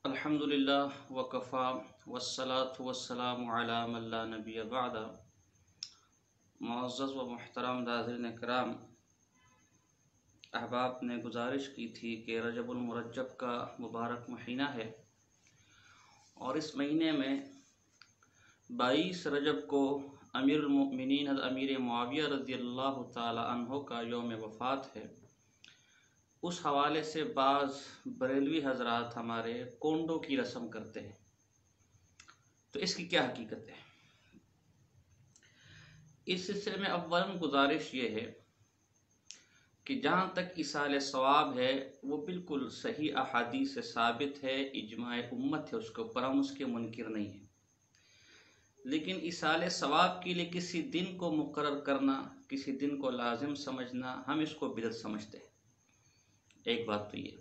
अल्हम्दुलिल्लाह वकफ़ा वस्सलातु वस्सलामु अला मन ला नबिय्य बअद। मुअज़्ज़ज़ व मुहतरम नाज़रीन किराम, अहबाब ने गुजारिश की थी कि रजबुल मुरज्जब का मुबारक महीना है और इस महीने में 22 रजब को अमीरुल मोमिनीन हज़रत अमीर मुआविया रज़ियल्लाहु ताला अन्हु का यौम वफ़ात है। उस हवाले से बाज़ बरेलवी हजरात हमारे कोंडो की रस्म करते हैं, तो इसकी क्या हकीकत है। इस सिलसिले में अव्वलन गुजारिश ये है कि जहाँ तक इसाले सवाब है वो बिल्कुल सही अहादीस से साबित है, इजमाए उम्मत है उसके ऊपर, हम उसके मुनकिर नहीं है। लेकिन इसाले सवाब के लिए किसी दिन को मुकर्रर करना, किसी दिन को लाजिम समझना, हम इसको बिदअत समझते हैं। एक बात तो ये।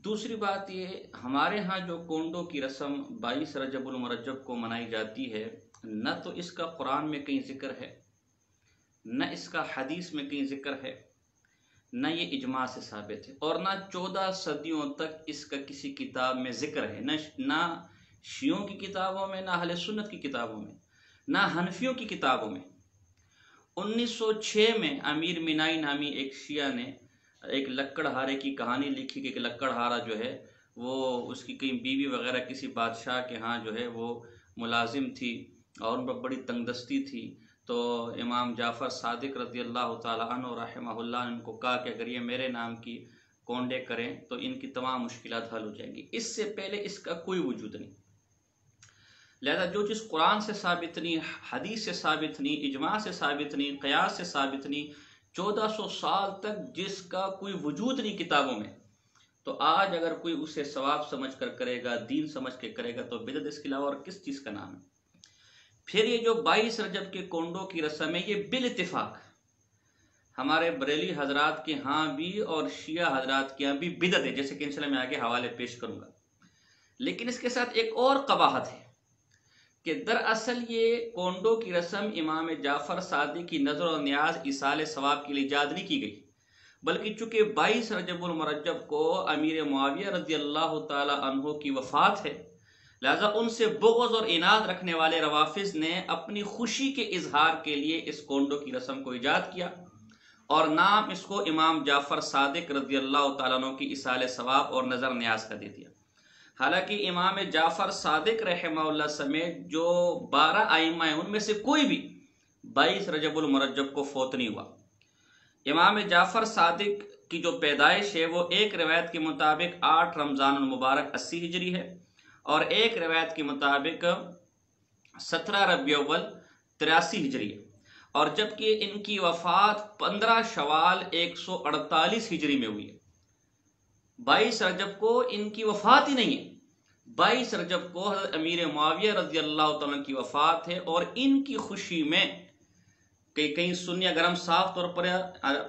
दूसरी बात ये, हमारे यहाँ जो कोंडो की रस्म 22 रजबुल मुरज्जब को मनाई जाती है, न तो इसका कुरान में कहीं जिक्र है, न इसका हदीस में कहीं जिक्र है, न ये इजमा से साबित है, और न 14 सदियों तक इसका किसी किताब में जिक्र है, न शियों की किताबों में, न अहले सुन्नत की किताबों में, न हनफियों की किताबों में। 1906 में अमीर मिनाई नामी एक शिया ने एक लक्कड़हारे की कहानी लिखी कि एक लक्कड़हारा जो है वो, उसकी कहीं बीवी वगैरह किसी बादशाह के यहाँ जो है वो मुलाजिम थी और उन पर बड़ी तंगदस्ती थी। तो इमाम जाफ़र सादिक रज़ियल्लाहु ताला अन्हु रहमहुल्लाह ने उनको कहा कि अगर ये मेरे नाम की कोंडे करें तो इनकी तमाम मुश्किलात हल हो जाएंगी। इससे पहले इसका कोई वजूद नहीं। लिहाजा जो चीज़ कुरान से साबित नहीं, हदीस से साबित नहीं, इजमा से साबित नहीं, क़यास से साबित नहीं, 1400 साल तक जिसका कोई वजूद नहीं किताबों में, तो आज अगर कोई उसे सवाब समझ कर करेगा, दीन समझ के करेगा, तो बिदअत इसके अलावा और किस चीज़ का नाम है। फिर ये जो 22 रजब के कोंडो की रस्म है, ये बिल इत्तिफाक हमारे बरेली हजरात के यहाँ भी और शिया हजरात के यहाँ भी बिदअत है, जैसे कि इंशाअल्लाह मैं आगे हवाले पेश करूँगा। लेकिन इसके साथ एक और कबाहत है कि दरअसल ये कोंडो की रस्म इमाम जाफ़र सादिक की नज़र और न्याज इसाले सवाब के लिए ईजाद नहीं की गई, बल्कि चूँकि 22 रजबुल मुरज्जब को अमीर मुआविया रज़ियल्लाहु ताला अन्हु की वफ़ात है, लिहाजा उनसे बुग़्ज़ और इनाद रखने वाले रवाफ़िज़ ने अपनी खुशी के इजहार के लिए इस कोंडो की रस्म को ईजाद किया और नाम इसको इमाम जाफ़र सादिक रज़ियल्लाहु ताला अन्हु की इसाले सवाब और नज़र न्याज का दे दिया। हालांकि इमाम जाफ़र सादिक रहमहुल्लाह समेत जो 12 आइम्मा हैं, उनमें से कोई भी 22 रजबुल मुरज्जब को फौत नहीं हुआ। इमाम जाफ़र सादिक की जो पैदाइश है वो एक रिवायत के मुताबिक 8 रमज़ान मुबारक 80 हिजरी है और एक रिवायत के मुताबिक 17 रबीउल अव्वल 83 हिजरी है, और जबकि इनकी वफ़ात 15 शवाल 148 हिजरी में हुई है। 22 रजब को इनकी वफ़ात ही नहीं है, 22 रजब को हज़रत अमीर मुआविया रज़ियल्लाहु ताला की वफ़ात है। और इनकी खुशी में कहीं सुन्नी, अगर हम साफ तौर पर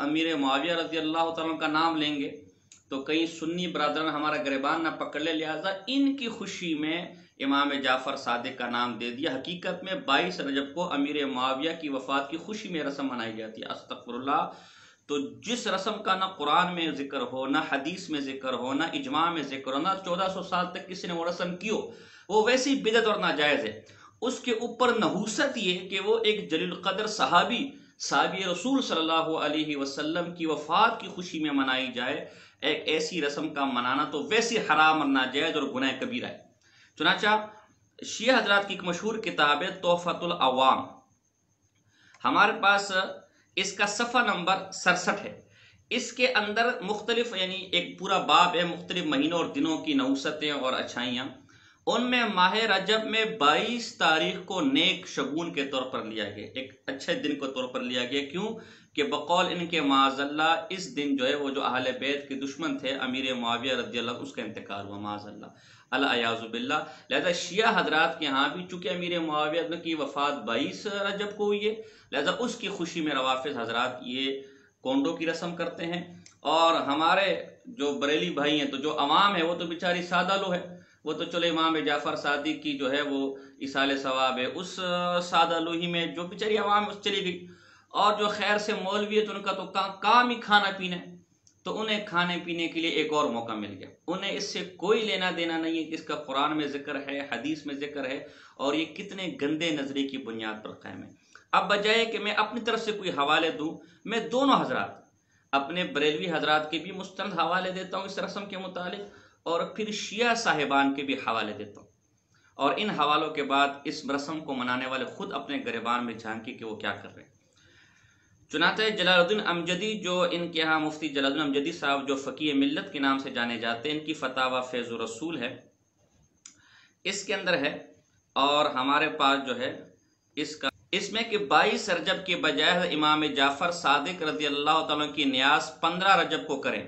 अमीर मुआविया रज़ियल्लाहु ताला का नाम लेंगे तो कहीं सुन्नी बरादरान हमारा गिरबान ना पकड़ ले, लिहाजा इनकी खुशी में इमाम जाफ़र सादिक का नाम दे दिया। हकीकत में 22 रजब को अमीर मुआविया की वफ़ात की खुशी में रस्म मनाई जाती है। अस्तग़फिरुल्लाह। तो जिस रस्म का ना कुरान में जिक्र हो, ना हदीस में जिक्र हो, ना इजमा में जिक्र हो, ना 1400 साल तक किसी ने वो रस्म की हो, वो वैसी बिदअत और नाजायज़ है। उसके ऊपर नहूसत ये कि वो एक जलील कदर सहाबी रसूल सल्लल्लाहु अलैहि वसल्लम की वफ़ात की खुशी में मनाई जाए, एक ऐसी रस्म का मनाना तो वैसे हराम और नाजायज़ और गुनाह कबीरा है। चुनांचा शिया हजरात की एक मशहूर किताब है तोहफ़तुल अवाम, हमारे पास इसका सफ़ा नंबर 67 है। इसके अंदर मुख्तलिफ यानी एक पूरा बाब है, मुख्तलिफ महीनों और दिनों की नौसतें और अच्छाइयाँ। उनमें माह रजब में 22 तारीख को नेक शगुन के तौर पर लिया गया, एक अच्छे दिन के तौर पर लिया गया। क्यों कि बकौल इनके माज़अल्लाह इस दिन जो है वो जो अहले बैत के दुश्मन थे अमीर मुआविया रज़ियल्लाहु उसका इंतकाल हुआ, माज़अल्लाह अल-अयाज़ु बिल्लाह। लिहाजा शिया हजरात के यहाँ भी चूँकि अमीर मुआविया की वफ़ात 22 रजब को हुई है, लिहाजा उसकी खुशी में रवाफ़िज़ हजरात ये कोंडो की रस्म करते हैं। और हमारे जो बरेली भाई हैं, तो जो अवाम है वो तो बेचारी सादा लो है, वो तो चलो इमाम जाफ़र सादिक की जो है वो इसाले सवाब है, उस सादा लोही में जो बेचारी अवाम उस चली गई। और जो खैर से मौलवी है तो उनका तो काम ही खाना पीना है, تو انہیں کھانے پینے کے لیے ایک اور موقع مل گیا. انہیں اس سے کوئی لینا دینا نہیں ہے کہ اس کا قرآن میں ذکر ہے، حدیث میں ذکر ہے، اور یہ کتنے گندے نظریے کی بنیاد پر قائم ہے. اب بجائے کہ میں اپنی طرف سے کوئی حوالے دوں، میں دونوں حضرات اپنے بریلوی حضرات کے بھی مستند حوالے دیتا ہوں اس رسم کے متعلق، اور پھر شیعہ صاحبان کے بھی حوالے دیتا ہوں، اور ان حوالوں کے بعد اس رسم کو منانے والے خود اپنے گریبان میں جھانکیں کہ وہ کیا کر رہے ہیں. چنانچہ جلال الدین امجدی، جو ان کے ہاں مفتی جلال الدین امجدی صاحب جو فقیہ ملت کے نام سے جانے جاتے ہیں، ان کی فتاوی فیض الرسول ہے، اس کے اندر ہے، اور ہمارے پاس جو ہے اس میں کہ 22 رجب کے بجائے امام جعفر صادق رضی اللہ تعالیٰ کی نیاز 15 رجب کو کریں،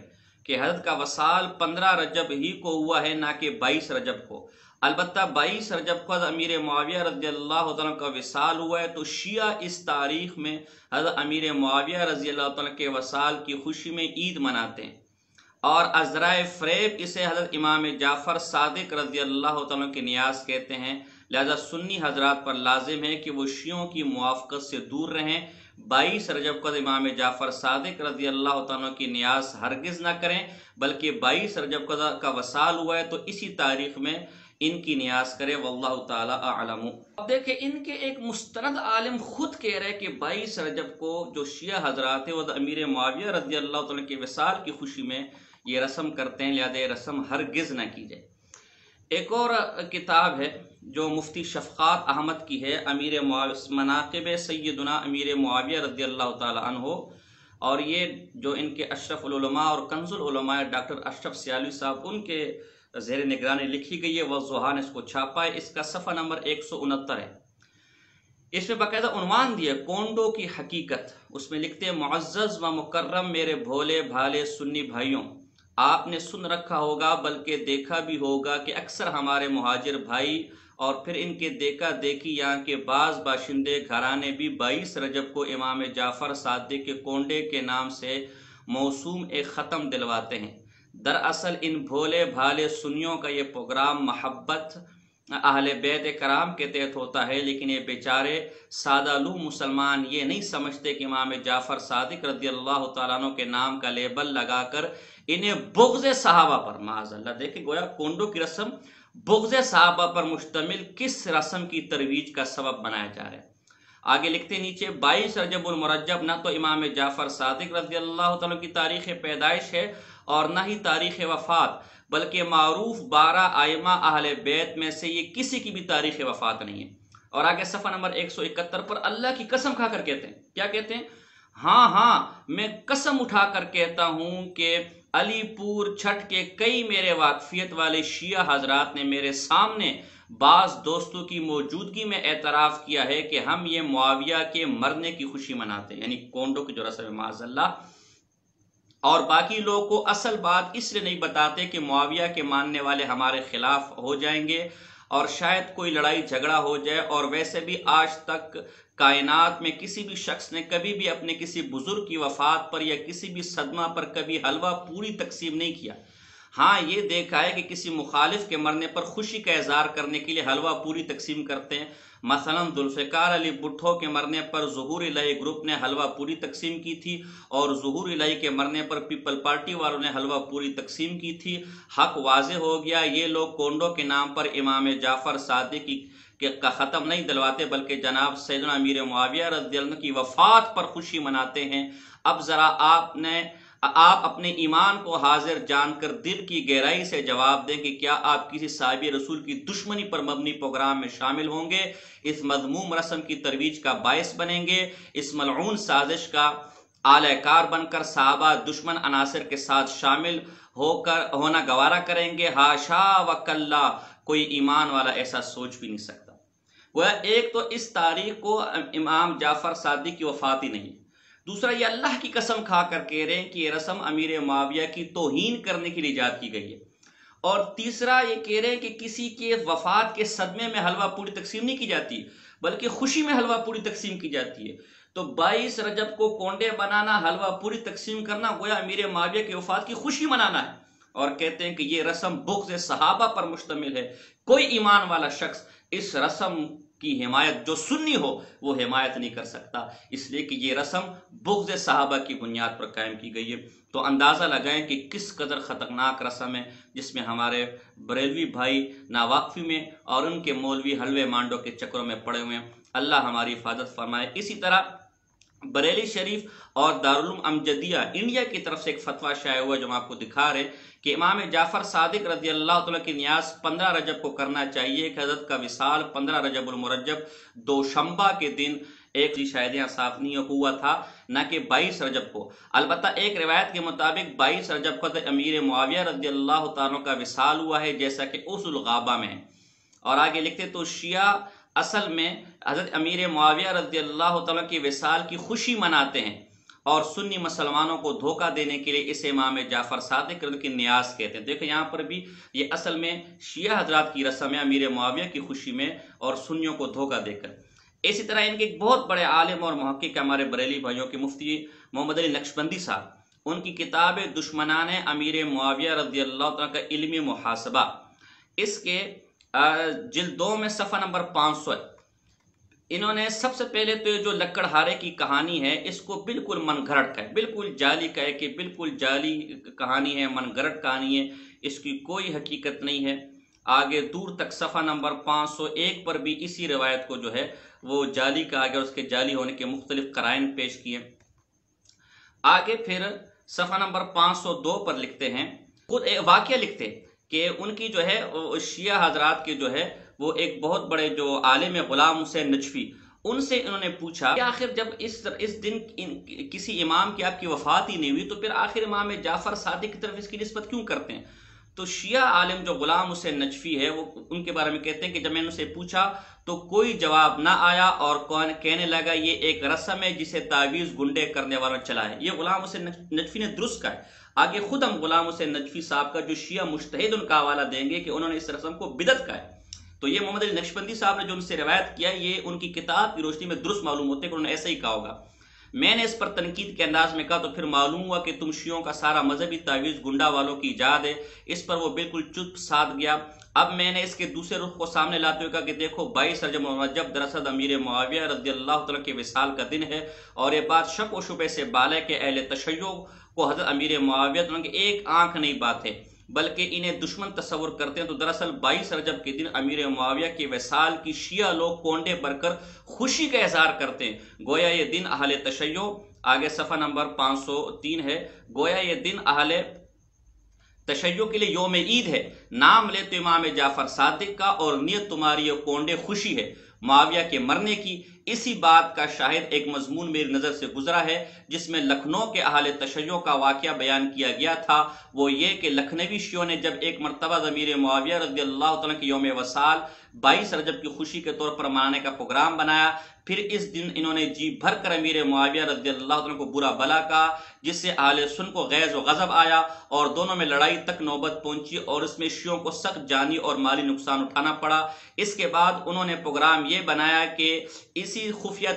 کہ حضرت کا وصال 15 رجب ہی کو ہوا ہے، نہ کہ 22 رجب کو. البتہ 22 رجب کو حضرت امیر معاویہ رضی اللہ تعالیٰ کا وصال ہوا ہے، تو شیعہ اس تاریخ میں حضرت امیر معاویہ رضی اللہ تعالیٰ کے وصال کی خوشی میں عید مناتے ہیں، اور ازرائے فریب اسے حضرت امام جعفر صادق رضی اللہ تعالیٰ کی نیاز کہتے ہیں. لہذا سنی حضرات پر لازم ہے کہ وہ شیعوں کی موافقت سے دور رہیں. 22 رجب کو امام جعفر صادق رضی اللہ تعالیٰ کی نیاز ہرگز نہ کریں، بلکہ 22 رجب کا وصال ہوا ہے تو اسی تاریخ میں ان کی نیاز کرے. واللہ تعالی اعلم. اب دیکھیں ان کے ایک مستند عالم خود کہہ رہے کہ 22 رجب کو جو شیعہ حضرات ہیں وہ امیر معاویہ رضی اللہ تعالیٰ کے وصال کی خوشی میں یہ رسم کرتے ہیں، لہذا یہ رسم ہرگز نہ کی جائے. ایک اور کتاب ہے جو مفتی شفقات احمد کی ہے، امیر مناقب سیدنا امیر معاویہ رضی اللہ تعالی عنہ، اور یہ جو ان کے اشرف العلماء اور کنز العلماء ڈاکٹر اشرف سیالوی صاحب ان کے زیر نگرانی لکھی گئی ہے، وضحا نے اس کو چھاپا ہے. اس کا صفحہ نمبر 169 ہے. اس میں باقاعدہ عنوان دیا کونڈو کی حقیقت. اس میں لکھتے ہیں معزز و مکرم میرے بھولے بھالے سنی بھائیوں، آپ نے سن رکھا ہوگا بلکہ دیکھا بھی ہوگا کہ اکثر ہمارے مہاجر بھائی اور پھر ان کے دیکھا دیکھی یہاں کے بعض باشندے گھرانے بھی 22 رجب کو امام جعفر صادق کے کونڈے کے نام سے موسوم ایک ختم دلواتے ہیں. دراصل ان بھولے بھالے سنیوں کا یہ پروگرام محبت اہل بیت کرام کے تحت ہوتا ہے، لیکن یہ بیچارے سادہ لو مسلمان یہ نہیں سمجھتے کہ امام جعفر صادق رضی اللہ تعالیٰ عنہ کے نام کا لیبل لگا کر انہیں بغض صحابہ پر، معاذ اللہ، دیکھیں گویا کونڈو کی رسم بغض صحابہ پر مشتمل کس رسم کی ترویج کا سبب بنایا جا رہا ہے. آگے لکھتے نیچے 22 رجب المرجب نہ تو امام جعفر صادق رضی اللہ تعالیٰ کی تاریخ پیدائش ہے اور نہ ہی تاریخ وفات، بلکہ معروف 12 ائمہ اہل بیت میں سے یہ کسی کی بھی تاریخ وفات نہیں ہے. اور آگے صفحہ نمبر 171 پر اللہ کی قسم کھا کر کہتے ہیں، کیا کہتے ہیں؟ ہاں میں قسم اٹھا کر کہتا ہوں کہ علی پور چھٹ کے کئی میرے واقفیت والے شیعہ حضرات نے میرے سامنے بعض دوستوں کی موجودگی میں اعتراف کیا ہے کہ ہم یہ معاویہ کے مرنے کی خوشی مناتے ہیں، یعنی کونڈو کی جو رسم ہے معاذ اللہ. اور باقی لوگوں کو اصل بات اس لیے نہیں بتاتے کہ معاویہ کے ماننے والے ہمارے خلاف ہو جائیں گے اور شاید کوئی لڑائی جھگڑا ہو جائے. اور ویسے بھی آج تک کائنات میں کسی بھی شخص نے کبھی بھی اپنے کسی بزرگ کی وفات پر یا کسی بھی صدمہ پر کبھی حلوہ پوری تقسیم نہیں کیا. ہاں یہ دیکھا ہے کہ کسی مخالف کے مرنے پر خوشی کا اظہار کرنے کے لیے حلوہ پوری تقسیم کرتے ہیں. مثلا ذوالفقار علی بھٹو کے مرنے پر ظہور الہی گروپ نے حلوہ پوری تقسیم کی تھی، اور ظہور الہی کے مرنے پر پیپل پارٹی والوں نے حلوہ پوری تقسیم کی تھی. حق واضح ہو گیا، یہ لوگ کونڈو کے نام پر امام جعفر صادق کا ختم نہیں دلواتے بلکہ جناب سیدنا امیر معاویہ رضی اللہ عنہ کی وفات پر خوشی مناتے ہیں. اب ذرا آپ اپنے ایمان کو حاضر جان کر دل کی گہرائی سے جواب دیں کہ کیا آپ کسی صحابی رسول کی دشمنی پر مبنی پروگرام میں شامل ہوں گے، اس مذموم رسم کی ترویج کا باعث بنیں گے، اس ملعون سازش کا اعلی کار بن کر صحابہ دشمن عناصر کے ساتھ شامل ہونا گوارا کریں گے؟ ہاشا وکلا، کوئی ایمان والا ایسا سوچ بھی نہیں سکتا. گویا ایک تو اس تاریخ کو امام جعفر صادق کی وفات ہی نہیں، دوسرا یہ اللہ کی قسم کھا کر کہہ رہے ہیں کہ یہ رسم امیر معاویہ کی توہین کرنے کے لیے ایجاد کی گئی ہے، اور تیسرا یہ کہہ رہے ہیں کہ کسی کے وفات کے صدمے میں حلوہ پوری تقسیم نہیں کی جاتی بلکہ خوشی میں حلوہ پوری تقسیم کی جاتی ہے. تو 22 رجب کو کونڈے بنانا، حلوہ پوری تقسیم کرنا گویا امیر معاویہ کی وفات کی خوشی منانا ہے، اور کہتے ہیں کہ یہ رسم بغض صحابہ پر مشتمل ہے. کوئی ایمان والا شخص اس رسم کی حمایت جو سنی ہو وہ حمایت نہیں کر سکتا، اس لیے کہ یہ رسم بغض صحابہ کی بنیاد پر قائم کی گئی ہے۔ تو اندازہ لگائیں کہ کس قدر خطرناک رسم ہے جس میں ہمارے بریلوی بھائی ناواقفی میں اور ان کے مولوی حلوے مانڈو کے چکروں میں پڑے ہوئے ہیں۔ اللہ ہماری حفاظت فرمائے۔ اسی طرح بریلی شریف اور دارالعلوم امجدیہ انڈیا کی طرف سے ایک فتویٰ شائع ہوا جو ہم آپ کو دکھا رہے ہیں کہ امام جعفر صادق رضی اللہ تعالیٰ کی نیاز 15 رجب کو کرنا چاہیے کہ حضرت کا وصال 15 رجب المرجب دوشنبہ کے دن ایک شاید یہاں صاف نہیں ہوا تھا، نہ کہ 22 رجب کو۔ البتہ ایک روایت کے مطابق 22 رجب کو امیر معاویہ رضی اللہ تعالیٰ کا وصال ہوا ہے، جیسا کہ اصول الغابہ میں ہے۔ اور آگے لکھتے تو شیعہ اصل میں حضرت امیر معاویہ رضی اللہ تعالیٰ کے وصال کی خوشی مناتے ہیں اور سنی مسلمانوں کو دھوکہ دینے کے لیے اسے امام جعفر صادق کی نیاز کہتے ہیں۔ دیکھیں یہاں پر بھی یہ اصل میں شیعہ حضرات کی رسم ہے امیر معاویہ کی خوشی میں اور سنیوں کو دھوکہ دے کر۔ اسی طرح ان کے ایک بہت بڑے عالم اور محقق ہمارے بریلی بھائیوں کے مفتی محمد علی نقشبندی صاحب، ان کی کتاب دشمنان امیر معاویہ رضی اللہ تعالیٰ کا علمی محاسبہ، اس کے جلد 2 میں صفحہ نمبر 500 ہے۔ انہوں نے سب سے پہلے تو جو لکڑہارے کی کہانی ہے اس کو بالکل من گھڑت کا ہے، بالکل جعلی کا ہے کہ بالکل جعلی کہانی ہے، من گھڑت کہانی ہے، اس کی کوئی حقیقت نہیں ہے۔ آگے دور تک صفحہ نمبر 501 پر بھی اسی روایت کو جو ہے وہ جعلی کہا گیا اور اس کے جعلی ہونے کے مختلف قرائن پیش کیے۔ آگے پھر صفحہ نمبر 502 پر لکھتے ہیں، خود واقعہ لکھتے ہیں کہ ان کی جو ہے شیعہ حضرات کے جو ہے وہ ایک بہت بڑے جو عالم غلام حسین نجفی، ان سے انہوں نے پوچھا کہ آخر جب اس دن کسی امام کی آپ کی وفات ہی نہیں ہوئی تو پھر آخر امام جعفر صادق کی طرف اس کی نسبت کیوں کرتے ہیں؟ تو شیعہ عالم جو غلام حسین نجفی ہے وہ ان کے بارے میں کہتے ہیں کہ جب میں نے ان سے پوچھا تو کوئی جواب نہ آیا اور کہنے لگا یہ ایک رسم ہے جسے تعویذ گنڈے کرنے والوں چلا ہے۔ یہ غلام حسین نجفی نے درست کہا ہے۔ آگے خود ہم غلام حسین نجفی صاحب کا جو شیعہ مجتہد ان کا حوالہ دیں گے کہ انہوں نے اس رسم کو بدعت کہا ہے۔ تو یہ محمد علی نقشبندی صاحب نے جو ان سے روایت کیا یہ ان کی کتاب کی روشنی میں درست معلوم ہوتے کہ انہوں نے ایسا ہی کہا ہوگا۔ میں نے اس پر تنقید کے انداز میں کہا تو پھر معلوم ہوا کہ تم شیعوں کا سارا مذہبی تعویذ گنڈا والوں کی ایجاد ہے۔ اس پر وہ بالکل چپ سادھ گیا۔ اب میں نے اس کے دوسرے رخ کو سامنے لاتے ہوئے کہا کہ دیکھو 22 رجب المرجب دراصل امیر معاویہ رضی اللہ تعالیٰ کے وصال کا دن ہے اور یہ بات شک و شبہ سے بالا کہ اہل تشیع کو حضرت امیر معاویہ کی ایک آنکھ نہیں بات ہے بلکہ انہیں دشمن تصور کرتے ہیں۔ تو دراصل 22 رجب کے دن امیر معاویہ کے وصال کی شیعہ لوگ کونڈے بھر کر خوشی کا اظہار کرتے ہیں، گویا یہ دن اہل تشیع، آگے صفحہ نمبر 503 ہے، گویا یہ دن اہل تشیع کے لیے یوم عید ہے، نام لے تو امام جعفر صادق کا اور نیت تمہاری یہ کونڈے خوشی ہے معاویہ کے مرنے کی۔ اسی بات کا شاہد ایک مضمون میری نظر سے گزرا ہے جس میں لکھنؤ کے اہل تشیع کا واقعہ بیان کیا گیا تھا، وہ یہ کہ لکھنوی شیعوں نے جب ایک مرتبہ امیر معاویہ رضی اللہ تعالیٰ کے یوم وصال 22 رجب کی خوشی کے طور پر منانے کا پروگرام بنایا، پھر اس دن انہوں نے جی بھر کر امیر معاویہ رضی اللہ عنہ کو برا بلا کہا، جس سے اہل سن کو غیظ و غضب آیا اور دونوں میں لڑائی تک نوبت پہنچی اور اس میں شیعوں کو سخت جانی اور مالی نقصان اٹھانا پڑا۔ اس کے بعد انہوں نے پروگرام یہ بنایا کہ اسی خفیہ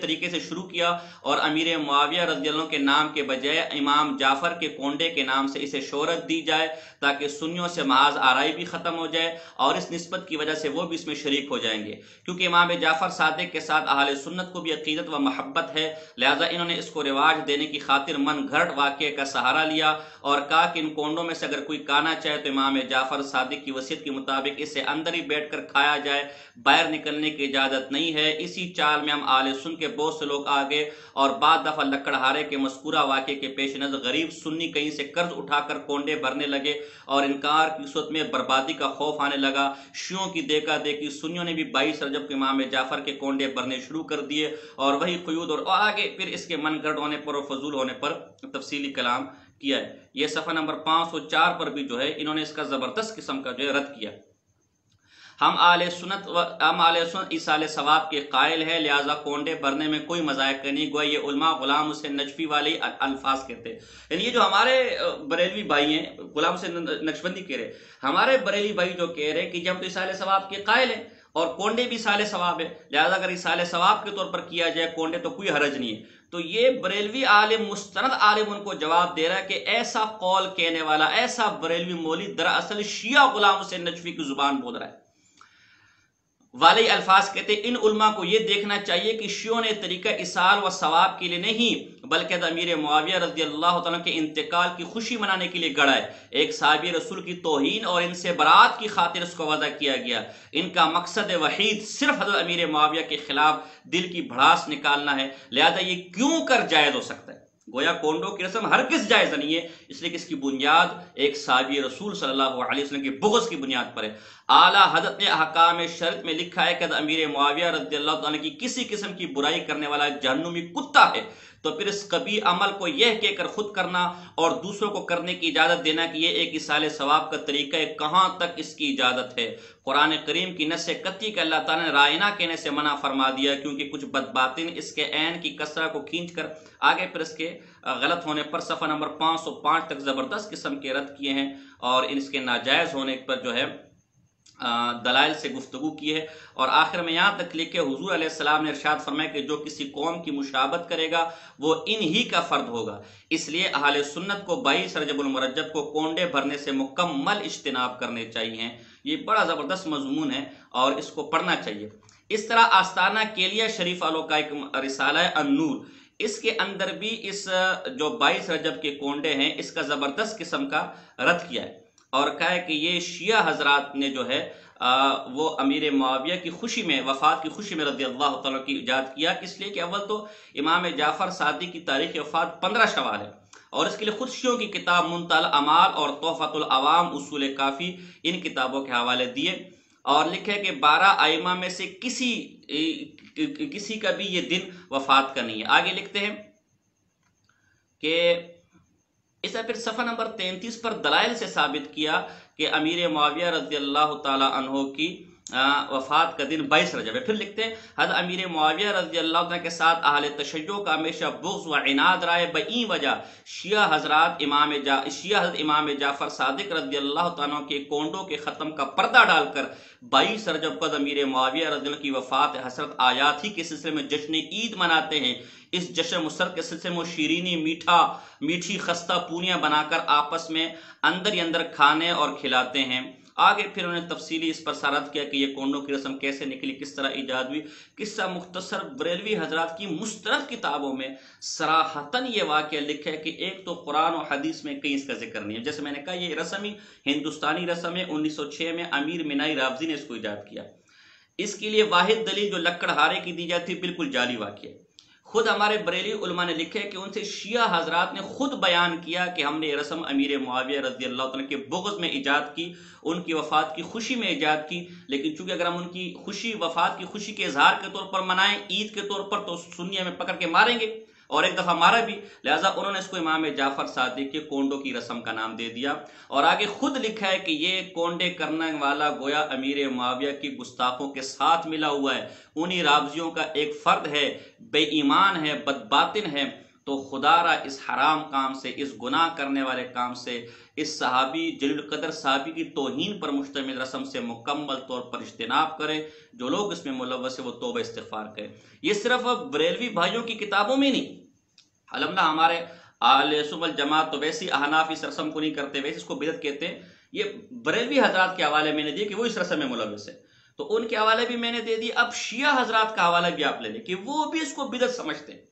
طریقے سے شروع کیا اور امیر معاویہ رضی اللہ عنہ کے نام کے بجائے امام جعفر کے کونڈے کے نام سے اسے شہرت دی جائے تاکہ سنیوں سے محاذ آرائی بھی ختم ہو جائے اور اس نسبت کی وجہ سے وہ بھی اس میں شریک ہو جائیں گے، کیونکہ امام جعفر صادق کے ساتھ اہل سنت کو بھی عقیدت و محبت ہے، لہذا انہوں نے اس کو رواج دینے کی خاطر من گھڑت واقعے کا سہارا لیا اور کہا کہ ان کونڈوں میں سے اگر کوئی کھانا چاہے تو امام جعفر صادق کی وصیت کے مطابق اسے اندر ہی بیٹھ کر کھایا جائے، باہر نکلنے کی اجازت نہیں ہے۔ اسی چال میں ہم اہل سن کے بہت سے لوگ آگے اور بعد دفعہ لکڑہارے کے مذکورہ واقعے کے پیش نظر غریب سنی کہیں سے قرض اٹھا کر کونڈے بھرنے لگے اور انکار کی صورت میں بربادی کا خوف آنے لگا۔ شیعوں کی دیکھا دیکھی سنیوں نے بھی 22 رجب کو امام جعفر کے کونڈے بھرنے شروع کر دیے اور وہی قیود اور آگے پھر اس کے من گھڑت ہونے پر اور فضول ہونے پر تفصیلی کلام کیا ہے۔ یہ صفحہ نمبر 504 پر بھی جو ہے انہوں نے اس کا زبردست قسم کا جو ہے رد کیا۔ ہم اہل سنت ایصال ثواب کے قائل ہیں، لہذا کونڈے بھرنے میں کوئی مذائق نہیں، گویا یہ علماء غلام حسین نجفی والے الفاظ کہتے ہیں۔ یعنی یہ جو ہمارے بریلوی بھائی ہیں، غلام حسین نقشبندی کہہ رہے، ہمارے بریلی بھائی جو کہہ رہے کہ جب تو ایصال ثواب کے قائل ہیں اور کونڈے بھی ایصال ثواب ہے، لہذا اگر ایصال ثواب کے طور پر کیا جائے کونڈے تو کوئی حرج نہیں ہے۔ تو یہ بریلوی عالم مستند عالم ان کو جواب دے رہا ہے کہ ایسا قول کہنے والا ایسا بریلوی مولوی دراصل شیعہ غلام حسین نجفی کی زبان بول رہا ہے۔ वाले अल्फाज कहते हैं इन उलमा को यह देखना चाहिए कि शियों ने तरीका इसाल व सवाब के लिए नहीं बल्कि अमीर मुआविया रज़ी अल्लाह तआला के इंतकाल की खुशी मनाने के लिए गढ़ा है। एक साहबी रसूल की तौहीन और इनसे बरात की खातिर इसको वज़ा किया गया। इनका मकसद वहीद सिर्फ हज़रत अमीर मुआविया के खिलाफ दिल की भड़ास निकालना है, लिहाजा ये क्यों कर जायज़ हो सकता है। गोया कोंडो की रस्म हर किस जायज़ नहीं है, इसलिए कि इसकी बुनियाद एक साहबी रसूल सल्लल्लाहु अलैहि वसल्लम की बुग़्ज़ की बुनियाद पर है। आला हज़रत ने अहकाम शरीयत में लिखा है कि अमीर मुआविया रज़ियल्लाहु अन्हु की किसी किस्म की बुराई करने वाला जहन्नुमी कुत्ता है, तो फिर इस कबीह अमल को यह कहकर खुद करना और दूसरों को करने की इजाज़त देना कि यह एक इसाले सवाब का तरीका है, कहाँ तक इसकी इजाज़त है। कुरान करीम की नस्से कत्ती का अल्लाह ताला ने रायना कहने से मना फरमा दिया, क्योंकि कुछ बदबातिन इसके ऐन की कसरा को खींच कर आगे फिर इसके गलत होने पर सफ़ा नंबर 505 तक ज़बरदस्त किस्म के रद्द किए हैं और इसके नाजायज़ होने पर जो है दलाइल से गुफ्तगू की है। और आखिर में यहाँ तक लिखे हुजूर अलैहिस्सलाम ने इरशाद फरमाया कि जो किसी कौम की मुशाबत करेगा वो इन्हीं का फर्द होगा। इसलिए अहले सुन्नत को 22 रजबुल मुरज्जब को कोंडे भरने से मुकम्मल इज्तिनाब करने चाहिए। ये बड़ा ज़बरदस्त मजमून है और इसको पढ़ना चाहिए। इस तरह आस्ताना केलिया शरीफ वालों का एक रिसाला है अन्नूर, इसके अंदर भी इस जो 22 रजब के कोंडे हैं इसका ज़बरदस्त किस्म का रद्द किया है और कहा है कि ये शिया हजरात ने जो है वो अमीर मुआविया की खुशी में, वफ़ात की खुशी में रज़ियल्लाहु तआला की इजाद किया। इसलिए कि अव्वल तो इमाम जाफ़र सादिक की तारीख़ वफ़ात 15 शवाल है और इसके लिए खुद शियों की किताब मुंतल अमाल और तोहफ़तुल अवाम उसूल काफ़ी इन किताबों के हवाले दिए और लिखे कि 12 आइमा में से किसी का भी ये दिन वफ़ात का नहीं है। आगे लिखते हैं कि इसे फिर सफ़ा नंबर 33 पर दलाइल से साबित किया कि अमीर मुआविया रज़ियल्लाहु ताला अन्हु की वफ़ात का दिन 22 रजब है। फिर लिखते हैं हज़रत अमीर मुआविया रज़ियल्लाहु ताला के साथ अहले तशय्युअ का हमेशा बुग़्ज़ व इनाद रहा है। बई वजह शिया हज़रत इमाम जाफ़र सादिक रज़ियल्लाहु ताला के कोंडों के ख़त्म का पर्दा डालकर 22 रजब को अमीर मुआविया रज़ियल्लाहु की वफ़ात हसरत आयात ही के सिलसिले में जश्न ईद मनाते हैं। इस जश्न मुसर के सिलसिले में शीरीनी मीठी खस्ता पूरियां बनाकर आपस में अंदर ही अंदर खाने और खिलाते हैं। आगे फिर उन्होंने तफसीली इस पर सारत किया कि ये कोंडों की रस्म कैसे निकली, किस तरह ईजाद हुई। किस्सा मुख्तसर बरेलवी हजरात की मुस्तरद किताबों में सराहतन ये वाक़या लिखा है कि एक तो कुरान और हदीस में कहीं इसका जिक्र नहीं है। जैसे मैंने कहा ये रस्म ही हिंदुस्तानी रस्म है, 1906 में अमीर मिनाई रावजी ने इसको ईजाद किया। इसके लिए वाहिद दलील जो लक्कड़हारे की दी जाती है बिल्कुल जाली वाक़या। खुद हमारे बरेली उलमा ने लिखे कि उनसे शिया हजरात ने खुद बयान किया कि हमने ये रस्म अमीर मुआविया रज़ियल्लाहु तआला के बुग़्ज़ में ईजाद की, उनकी वफ़ात की खुशी में ईजाद की। लेकिन चूंकि अगर हम उनकी खुशी, वफ़ात की खुशी के इजहार के तौर पर मनाएं, ईद के तौर पर, तो सुन्नी में पकड़ के मारेंगे और एक दफ़ा मारा भी, लिहाजा उन्होंने इसको इमाम जाफ़र सादिक के कोंडों की रस्म का नाम दे दिया। और आगे खुद लिखा है कि ये कोंडे करने वाला गोया अमीर मुआविया की गुस्ताखों के साथ मिला हुआ है, उन्हीं रावजियों का एक फ़र्द है, बेईमान है, बदबातिन है। तो खुदारा इस हराम काम से, इस गुनाह करने वाले काम से, इस सहाबी जलील कदर सहाबी की तौहीन पर मुश्तमिल रस्म से मुकम्मल तौर पर इज्तिनाब करें। जो लोग इसमें मुलव्वस है वो तौबा इस्तिग़फ़ार करें। ये सिर्फ बरेलवी भाइयों की किताबों में नहीं, अल्हम्दुलिल्लाह हमारे अहले सुन्नत जमात तो वैसी अहनाफ इस रस्म को नहीं करते, वैसे इसको बिदअत कहते हैं। ये बरेलवी हजरात के हवाले मैंने दिए कि वो इस रस्म में मुलव्वस है, तो उनके हवाले भी मैंने दे दिए। अब शिया हजरात का हवाला भी आप ले लें कि वो भी इसको बिदअत समझते हैं।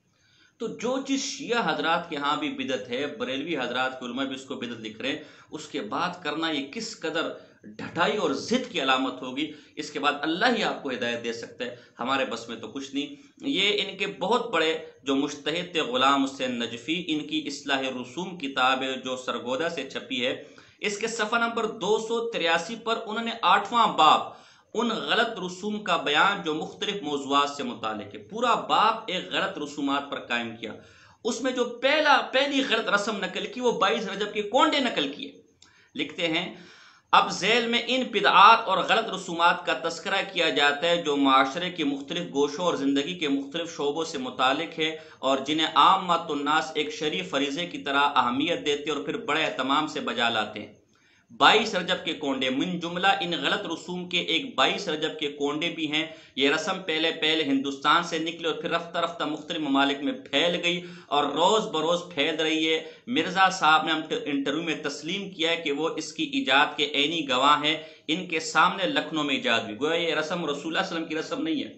तो जो चीज़ शिया हजरात के यहाँ भी बिदअत है, बरेलवी हजरात के उलमा भी इसको बिदअत लिख रहे हैं, उसके बाद करना ये किस कदर ढटाई और जिद की अलामत होगी। इसके बाद अल्लाह ही आपको हिदायत दे सकता है, हमारे बस में तो कुछ नहीं। ये इनके बहुत बड़े जो मुज्तहिद थे गुलाम हुसैन नजफी, इनकी इस्लाह रसूम किताब है जो सरगोदा से छपी है, इसके सफ़ा नंबर 283 पर उन्होंने 8वां बाब उन गलत रसूम का बयान जो मुख्तलिफ मौज़ूआत से मुतालिक है, पूरा बाब एक गलत रसूमात पर कायम किया। उसमें जो पहली गलत रस्म नकल की वो 22 रजब के कोंडे नकल किए। लिखते हैं अब झैल में इन बिदआत और गलत रसूमात का तस्करा किया जाता है जो माशरे के मुख्तलिफ गोशों और ज़िंदगी के मुख्तलिफ शोबों से मुतालिक है और जिन्हें आम्मतुन्नास एक शरीफ फरीज़े की तरह अहमियत देते और फिर बड़े एहतमाम से बजा लाते हैं। 22 रजब के कोंडे मिन जुमला इन गलत रसूम के एक 22 रजब के कोंडे भी हैं। ये रस्म पहले हिंदुस्तान से निकले और फिर रफ्ता रफ्ता मुख्तलिफ ममालिक में फैल गई और रोज़ बरोज़ फैल रही है। मिर्ज़ा साहब ने इंटरव्यू में तस्लीम किया है कि वो इसकी इजाद के ऐनी गवाह हैं। इनके सामने लखनऊ में इजाद हुई। गोया ये रस्म रसूलुल्लाह सल्लल्लाहु अलैहि वसल्लम की रस्म नहीं है,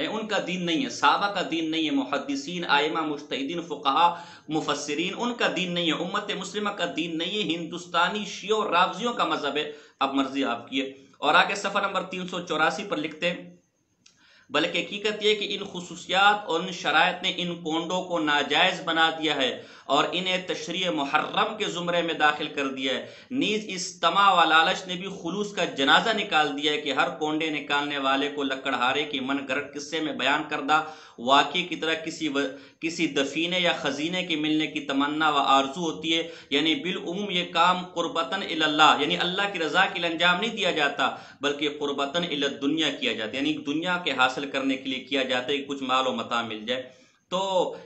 उनका दीन नहीं है, साहबा का दीन नहीं है, मुहद्दिसीन आइमा मुज्तहिदीन फुक़हा मुफस्सिरीन उनका दीन नहीं है, उम्मत मुस्लिमा का दीन नहीं है, हिंदुस्तानी शियों और रावजियों का मजहब है। अब मर्जी आपकी है। और आगे सफ़र नंबर 384 पर लिखते हैं, बल्कि हकीकत यह कि इन खुसूसियात और इन शराइत ने इन कोंडों को नाजायज़ बना दिया है और इन्हें तशरीह मुहर्रम के ज़ुमरे में दाखिल कर दिया है। नीज इस तमा व लालच ने भी खुलूस का जनाजा निकाल दिया है कि हर कोंडे निकालने वाले को लकड़हारे की मन गढ़ किस्से में बयान करदा वाक़ई की तरह किसी दफीने या खजीने के मिलने की तमन्ना व आरजू होती है। यानी बिलउमूम ये काम कुर्बतन इल्लल्लाह यानी अल्लाह की रज़ा के लिए अंजाम नहीं दिया जाता, बल्कि कुर्बतन इल्लद दुनिया किया जाता है, यानी दुनिया के हासिल करने के लिए किया जाता है कि कुछ माल व मता मिल जाए। तो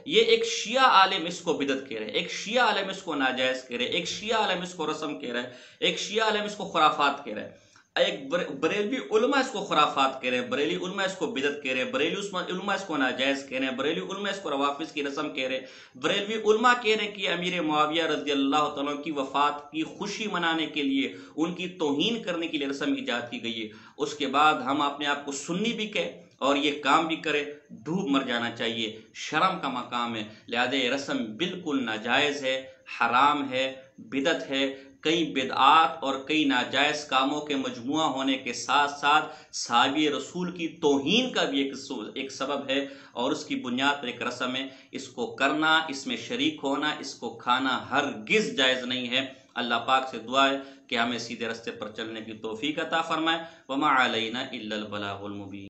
ये एक शिया आलिम इसको बिदत कह रहे हैं, एक शिया आलिम इसको नाजायज़ कह रहे हैं, एक शिया आलिम इसको रस्म कह रहा है, एक शिया आलिम इसको खुराफात कह रहा है, एक बरेलवी उलमा इसको खुराफात कह रहे हैं, बरेली उलमा इसको बिदत कह रहे हैं, बरेली उलमा इसको नाजायज़ कह रहे हैं, बरेली उलमा इसको रवाफिज की रस्म कह रहे हैं, बरेलवी उलमा कह रहे हैं कि अमीर मुआविया रज़ी अल्लाह तआला की वफ़ात की खुशी मनाने के लिए, उनकी तौहीन करने के लिए रस्म ईजाद की गई है। उसके बाद हम अपने आप को सुन्नी भी कहें और ये काम भी करे, डूब मर जाना चाहिए, शर्म का मकाम है। लिहाजा ये रस्म बिल्कुल नाजायज़ है, हराम है, बिदत है। कई बिदआत और कई नाजायज़ कामों के मजमुआ होने के साथ साथ साहबी रसूल की तौहीन का भी एक सबब है और उसकी बुनियाद पर एक रस्म है। इसको करना, इसमें शरीक होना, इसको खाना हरगिज़ जायज़ नहीं है। अल्लाह पाक से दुआ है कि हमें सीधे रास्ते पर चलने की तौफीक अता फरमाए। वमा अलैना इल्लल बलागुल मुबीन।